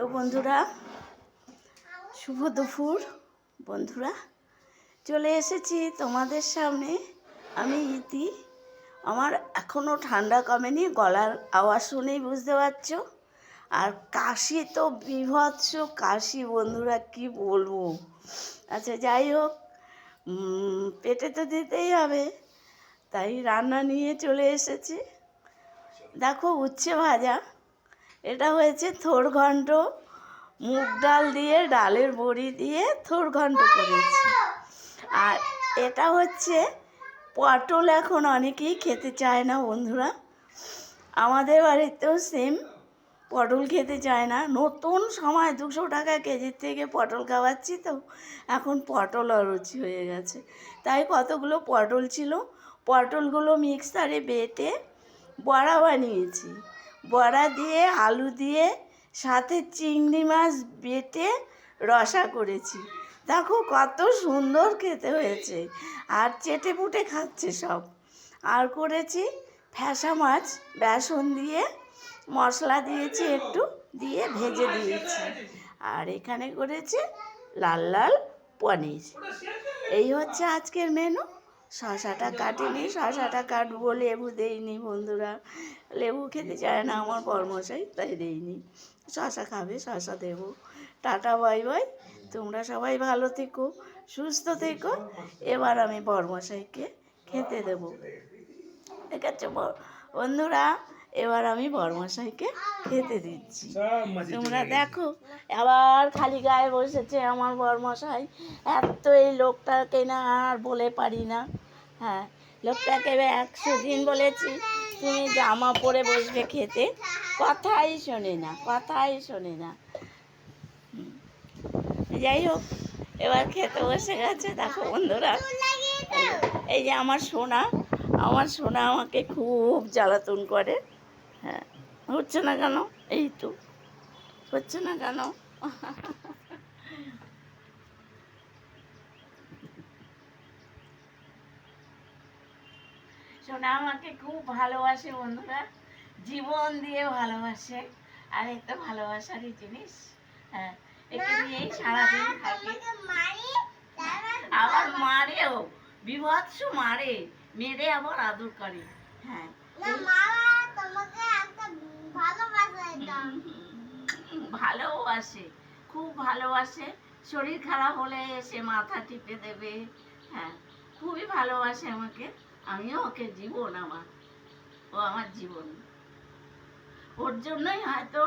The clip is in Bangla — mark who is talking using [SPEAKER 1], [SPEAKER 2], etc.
[SPEAKER 1] হ্যালো বন্ধুরা, শুভ দুপুর। বন্ধুরা, চলে এসেছি তোমাদের সামনে। আমি ইতি। আমার এখনও ঠান্ডা কমেনি, গলার আওয়াজ শুনেই বুঝতে পারছো। আর কাশি তো বীভৎস কাশি বন্ধুরা, কি বলবো। আচ্ছা যাই হোক, পেটে তো দিতেই হবে, তাই রান্না নিয়ে চলে এসেছি। দেখো, উচ্ছে ভাজা, এটা হয়েছে থোড় ঘন্ট, মুগ ডাল দিয়ে, ডালের বড়ি দিয়ে থোড় ঘন্ট করেছি। আর এটা হচ্ছে পটল। এখন অনেকেই খেতে চায় না বন্ধুরা, আমাদের বাড়িতেও সেম, পটল খেতে চায় না। নতুন সময় 200 টাকা কেজির থেকে পটল খাওয়াচ্ছি, তো এখন পটল অরুচি হয়ে গেছে। তাই কতগুলো পটল ছিল, পটলগুলো মিক্সারে বেটে বড়া বানিয়েছি। বড়া দিয়ে, আলু দিয়ে, সাথে চিংড়ি মাছ বেটে রসা করেছি। দেখো কত সুন্দর খেতে হয়েছে, আর চেটে পুটে খাচ্ছে সব। আর করেছি ফ্যাসা মাছ, বেসন দিয়ে মশলা দিয়েছি, একটু দিয়ে ভেজে দিয়েছি। আর এখানে করেছি লাল লাল পনির। এই হচ্ছে আজকের মেনু। শশাটা কাটিনি, শশাটা কাটবো, লেবু দেইনি বন্ধুরা, লেবু খেতে চায় না আমার বরমশাই, তাই দেইনি। শশা খাবে, শশা দেবো। Tata, bye bye. তোমরা সবাই ভালো থেকো, সুস্থ থেকো। এবার আমি বরমশাইকে খেতে দেবো, ঠিক আছে বন্ধুরা? এবার আমি বরমশাইকে খেতে দিচ্ছি। তোমরা দেখো, আবার খালি গায়ে বসেছে আমার বরমশাই। এত এই লোকটাকে না আর বলে পারি না। হ্যাঁ, লোকটাকে 100 দিন বলেছি তুমি জামা পরে বসবে খেতে, কথাই শোনে না, কথাই শোনে না। যাই হোক, এবার খেতে বসে গেছে। দেখো বন্ধুরা, এই যে আমার সোনা, আমার সোনা আমাকে খুব জ্বালাতন করে। হ্যাঁ, হচ্ছে না কেন? এই তো হচ্ছে না কেন? সোনা আমাকে খুব ভালোবাসে বন্ধুরা, জীবন দিয়ে ভালোবাসে। আর এই তো ভালোবাসারই জিনিস। হ্যাঁ, একে নিয়েই সারাদিন থাকে। আবার মারেও, বিভৎস মারে, মেরে আবার আদর করে। হ্যাঁ, ভালোবাসে, খুব ভালোবাসে। শরীর খারাপ হলে এসে মাথা টিপে দেবে। হ্যাঁ, খুবই ভালোবাসে আমাকে। আমিও ওকে জীবন, আমার ও আমার জীবন। ওর জন্যই হয়তো